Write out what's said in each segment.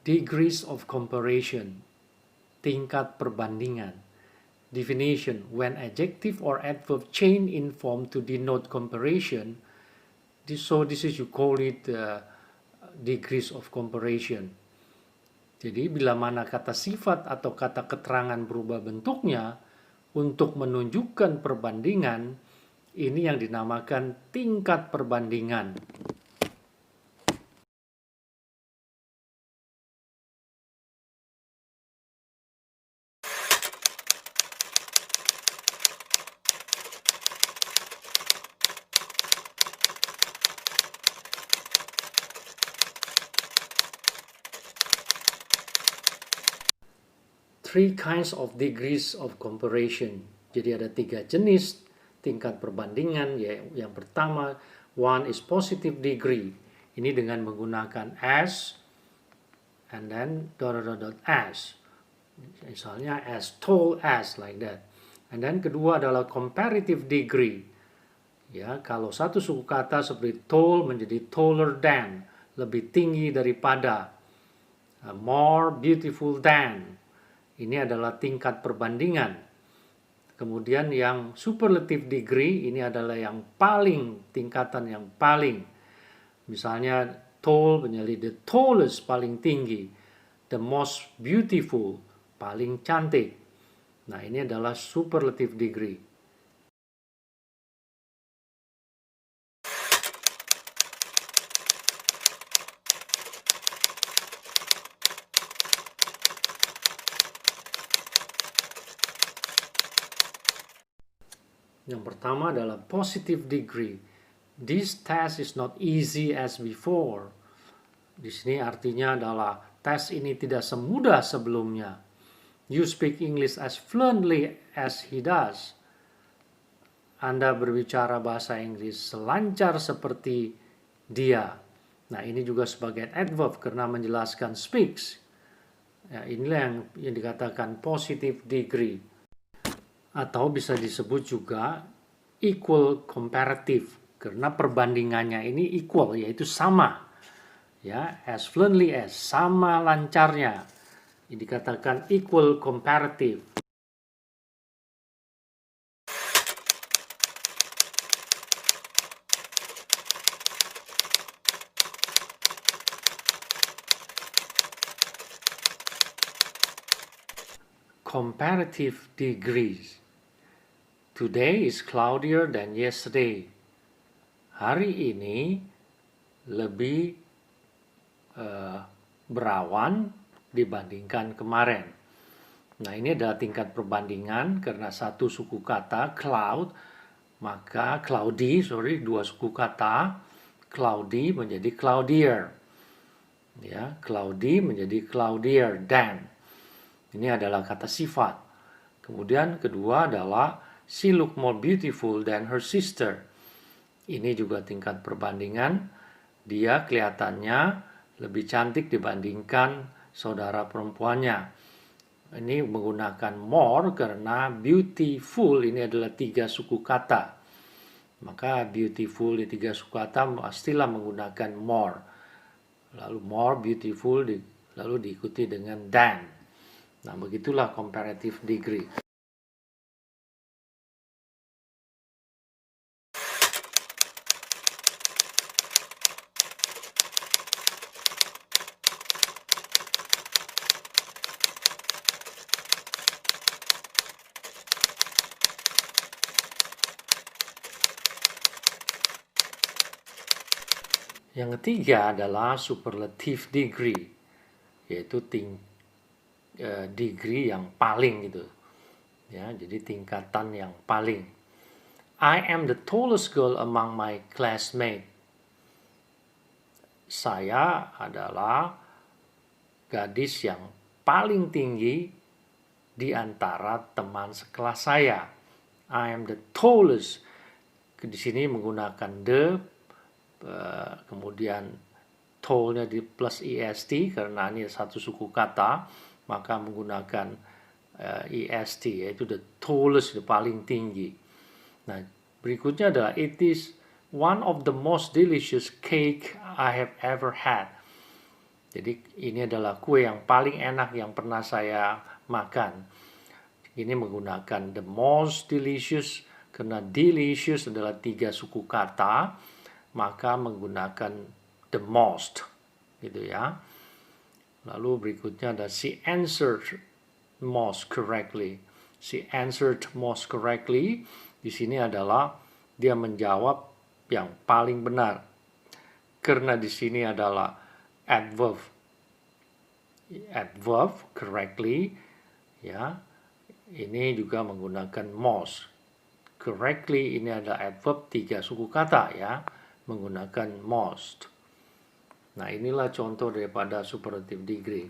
Degrees of comparison, tingkat perbandingan. Definition, when adjective or adverb change in form to denote comparison, this is you call it degrees of comparison. Jadi bila mana kata sifat atau kata keterangan berubah bentuknya untuk menunjukkan perbandingan, ini yang dinamakan tingkat perbandingan. Three kinds of degrees of comparison. Jadi ada 3 jenis tingkat perbandingan. Yang pertama, one is positive degree. Ini dengan menggunakan as and then ... as. Misalnya as tall as, like that. And then kedua adalah comparative degree. Ya, kalau satu suku kata seperti tall menjadi taller than, lebih tinggi daripada, more beautiful than. Ini adalah tingkat perbandingan. Kemudian yang superlative degree, ini adalah yang paling, tingkatan yang paling. Misalnya tall menjadi the tallest, paling tinggi. The most beautiful, paling cantik. Nah, ini adalah superlative degree. Yang pertama adalah positive degree. This test is not easy as before. Di sini artinya adalah tes ini tidak semudah sebelumnya. You speak English as fluently as he does. Anda berbicara bahasa Inggris selancar seperti dia. Nah, ini juga sebagai adverb karena menjelaskan speaks. Ya, inilah yang dikatakan positive degree. Atau bisa disebut juga equal comparative karena perbandingannya ini equal, yaitu sama, ya, as fluently as, sama lancarnya. Ini dikatakan equal comparative. Comparative degrees. Today is cloudier than yesterday. Hari ini lebih berawan dibandingkan kemarin. Nah, ini adalah tingkat perbandingan karena satu suku kata cloud, maka dua suku kata, cloudy menjadi cloudier. Ya, cloudy menjadi cloudier than. Ini adalah kata sifat. Kemudian kedua adalah she looked more beautiful than her sister. Ini juga tingkat perbandingan. Dia kelihatannya lebih cantik dibandingkan saudara perempuannya. Ini menggunakan more karena beautiful ini adalah 3 suku kata. Maka beautiful di 3 suku kata pastilah menggunakan more. Lalu more beautiful lalu diikuti dengan than. Nah, begitulah comparative degree. Yang ketiga adalah superlative degree, yaitu degree yang paling gitu. Ya, jadi tingkatan yang paling. I am the tallest girl among my classmates. Saya adalah gadis yang paling tinggi di antara teman sekelas saya. I am the tallest. Di sini menggunakan the, kemudian tall-nya di plus est karena ini satu suku kata, maka menggunakan est, yaitu the tallest, the paling tinggi. Nah, berikutnya adalah it is one of the most delicious cake I have ever had. Jadi ini adalah kue yang paling enak yang pernah saya makan. Ini menggunakan the most delicious, karena delicious adalah 3 suku kata, maka menggunakan the most, gitu ya. Lalu berikutnya ada she answered most correctly. She answered most correctly. Di sini adalah dia menjawab yang paling benar. Karena di sini adalah adverb. Adverb correctly, ya. Ini juga menggunakan most. Correctly ini ada adverb 3 suku kata ya, menggunakan most. Nah, inilah contoh daripada superlative degree.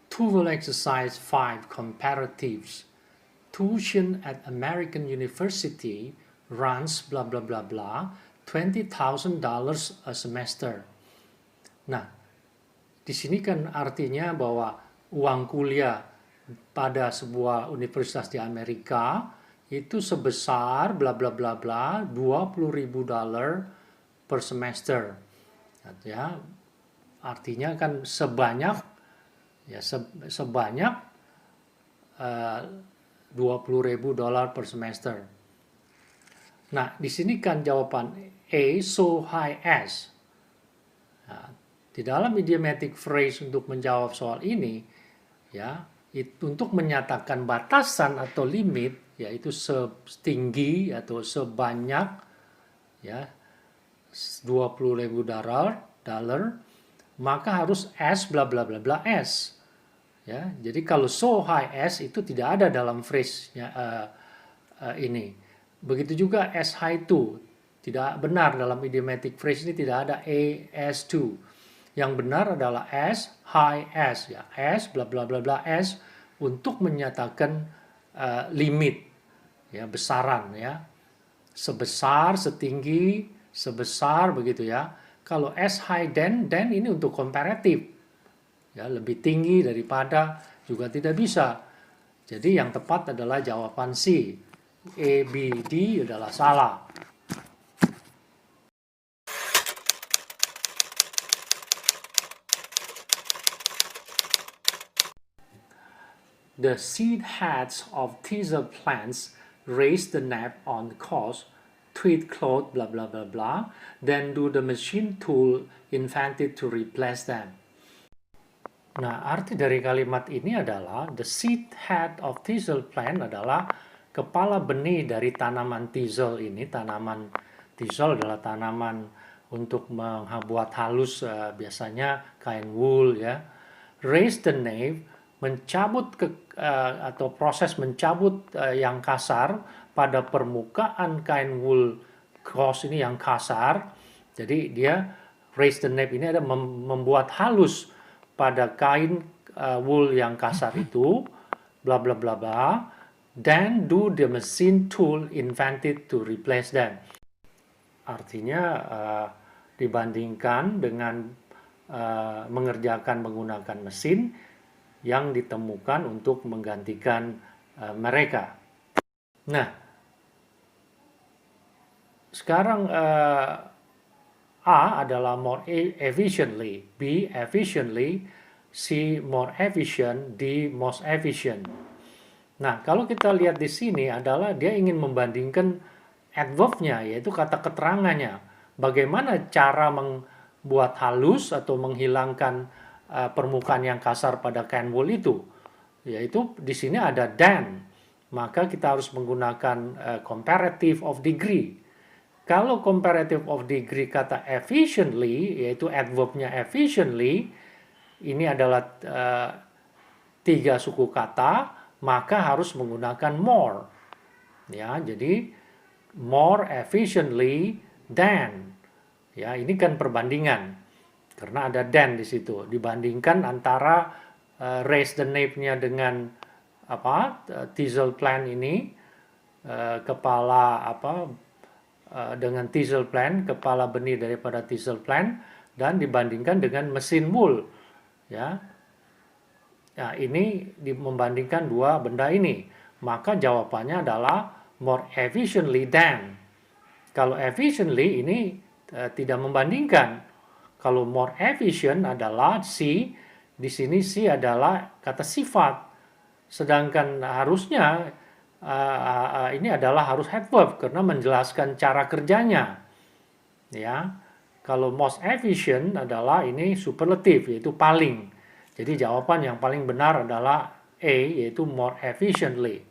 TOEFL exercise 5 comparatives. Tuition at American University runs blah blah blah blah $20,000 a semester. Nah, di sini kan artinya bahwa uang kuliah pada sebuah universitas di Amerika itu sebesar bla bla bla bla $20,000 per semester. Ya, artinya kan sebanyak $20,000 per semester. Nah, di sini kan jawaban A so high as. Nah, di dalam idiomatic phrase untuk menjawab soal ini, ya, untuk menyatakan batasan atau limit, yaitu setinggi atau sebanyak, ya, $20,000, maka harus as bla bla bla bla as. Ya, jadi kalau so high as itu tidak ada dalam phrase-nya ini. Begitu juga as high to, tidak benar dalam idiomatic phrase ini, tidak ada as to. Yang benar adalah as high as, ya, as bla bla bla bla as untuk menyatakan limit, ya, besaran, ya, sebesar, setinggi, sebesar, begitu ya. Kalau as high than ini untuk komparatif, ya, lebih tinggi daripada juga tidak bisa. Jadi yang tepat adalah jawaban C. A, B, D adalah salah. The seed heads of teaser plants raise the nap on course, tweed cloth, blah blah blah blah, then do the machine tool invented to replace them. Nah, arti dari kalimat ini adalah the seed head of teasel plant adalah kepala benih dari tanaman teasel ini. Tanaman teasel adalah tanaman untuk membuat halus biasanya kain wool, ya. Raise the nave, mencabut atau proses mencabut yang kasar pada permukaan kain wool gauze ini yang kasar. Jadi dia raise the nave ini ada membuat halus pada kain wool yang kasar itu, bla bla bla bla, then do the machine tool invented to replace them. Artinya dibandingkan dengan mengerjakan menggunakan mesin yang ditemukan untuk menggantikan mereka. Nah, sekarang A adalah more efficiently, B efficiently, C more efficient, D most efficient. Nah, kalau kita lihat di sini adalah dia ingin membandingkan adverb-nya, yaitu kata keterangannya. Bagaimana cara membuat halus atau menghilangkan permukaan yang kasar pada kain wool itu. Yaitu di sini ada than. Maka kita harus menggunakan comparative of degree. Kalau comparative of degree kata efficiently, yaitu adverb-nya efficiently, ini adalah 3 suku kata, maka harus menggunakan more. Ya, jadi more efficiently than. Ya, ini kan perbandingan. Karena ada than di situ. Dibandingkan antara raise the nave-nya dengan teasel plant ini, kepala dengan teasel plant, kepala benih daripada teasel plant, dan dibandingkan dengan mesin wool. Ya. Nah, ini membandingkan dua benda ini. maka jawabannya adalah more efficiently than. Kalau efficiently ini tidak membandingkan. Kalau more efficient adalah C, di sini C adalah kata sifat. Sedangkan harusnya ini adalah harus head verb karena menjelaskan cara kerjanya. Ya. Kalau most efficient adalah ini superlatif, yaitu paling. Jadi jawaban yang paling benar adalah A, yaitu more efficiently.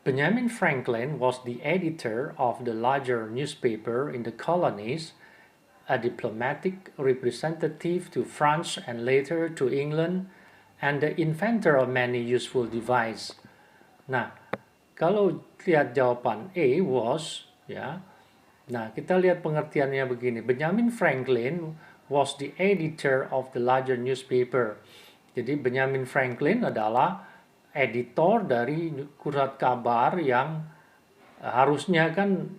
Benjamin Franklin was the editor of the larger newspaper in the colonies, a diplomatic representative to France and later to England, and the inventor of many useful devices. Nah, kalau lihat jawaban A was, ya. Nah, kita lihat pengertiannya begini. Benjamin Franklin was the editor of the larger newspaper. Jadi Benjamin Franklin adalah editor dari surat kabar yang harusnya kan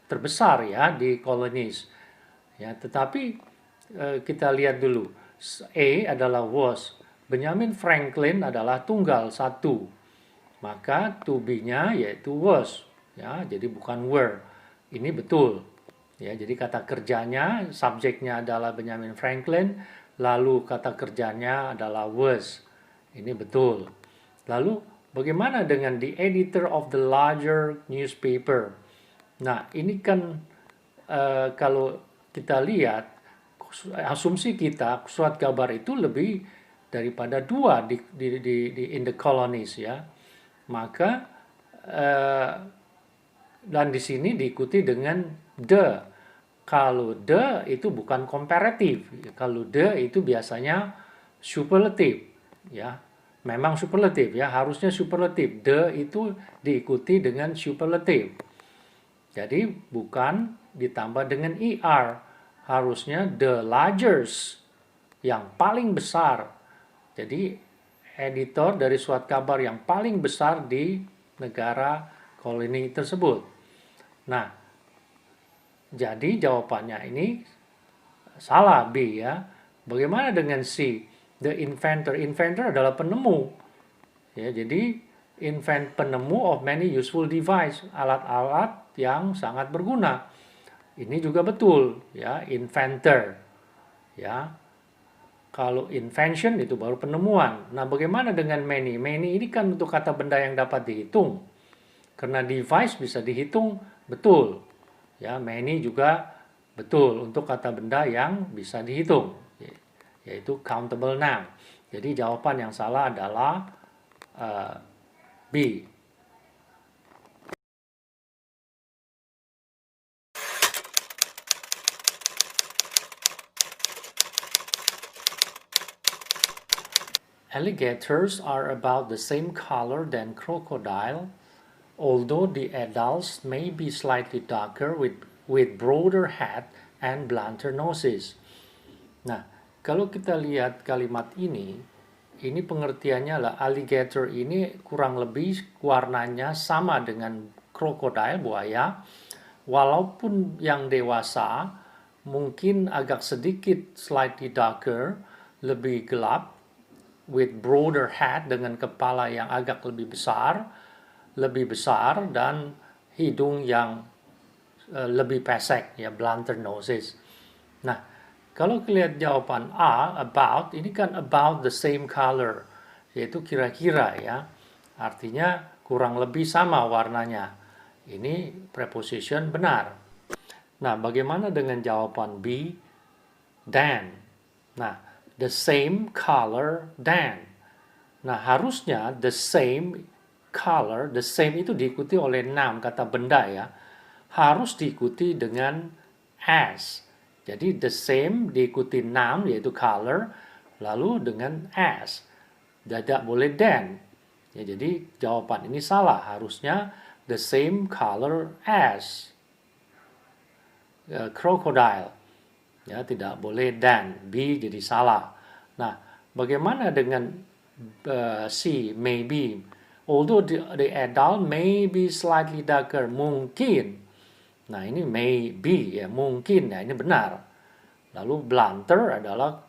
terbesar ya di kolonies. Ya, tetapi kita lihat dulu. A adalah was. Benjamin Franklin adalah tunggal satu. Maka to be-nya yaitu was. Ya, jadi bukan were. Ini betul. Ya, jadi kata kerjanya, subjeknya adalah Benjamin Franklin, lalu kata kerjanya adalah was. Ini betul. Lalu bagaimana dengan the editor of the larger newspaper? Nah, ini kan kalau kita lihat, asumsi kita surat kabar itu lebih daripada dua di in the colonies ya. Maka dan di sini diikuti dengan the. Kalau the itu bukan komparatif. Kalau the itu biasanya superlatif ya. Memang superlatif ya, harusnya superlatif. The itu diikuti dengan superlatif. Jadi bukan ditambah dengan er. Harusnya the largest, yang paling besar. Jadi editor dari surat kabar yang paling besar di negara koloni tersebut. Nah, jadi jawabannya ini salah B ya. Bagaimana dengan C? The inventor. Inventor adalah penemu. Ya, jadi penemu of many useful device, alat-alat yang sangat berguna. Ini juga betul ya, inventor. Ya. Kalau invention itu baru penemuan. Nah, bagaimana dengan many? Many ini kan untuk kata benda yang dapat dihitung. Karena device bisa dihitung, betul. Ya, many juga betul untuk kata benda yang bisa dihitung, yaitu countable noun. Jadi jawaban yang salah adalah B. Alligators are about the same color than crocodile, although the adults may be slightly darker with broader head and blunter noses. Nah, kalau kita lihat kalimat ini pengertiannya adalah alligator ini kurang lebih warnanya sama dengan crocodile, buaya, walaupun yang dewasa mungkin agak sedikit slightly darker, lebih gelap, with broader head dengan kepala yang agak lebih besar dan hidung yang lebih pesek ya, blunter noses. Nah, kalau lihat jawaban A about, ini kan about the same color, yaitu kira-kira ya, artinya kurang lebih sama warnanya. Ini preposition benar. Nah, bagaimana dengan jawaban B than? Nah, the same color than. Nah, harusnya the same color, the same itu diikuti oleh noun, kata benda ya. Harus diikuti dengan as. Jadi the same diikuti noun yaitu color, lalu dengan as. Tidak boleh than. Ya, jadi jawaban ini salah. Harusnya the same color as crocodile. Ya, tidak boleh than. B jadi salah. Nah, bagaimana dengan C, maybe? Although the adult may be slightly darker, mungkin Nah, ini maybe ya, mungkin ya, ini benar. Lalu blunter adalah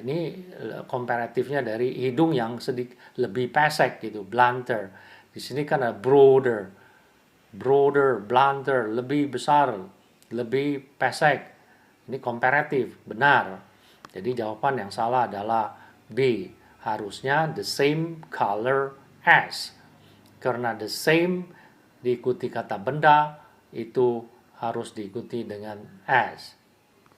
ini komparatifnya dari hidung yang sedikit lebih pesek gitu, blunter. Di sini kan ada broader, blunter, lebih besar, lebih pesek. Ini komparatif, benar. Jadi jawaban yang salah adalah B. Harusnya the same color as. Karena the same diikuti kata benda, itu harus diikuti dengan as.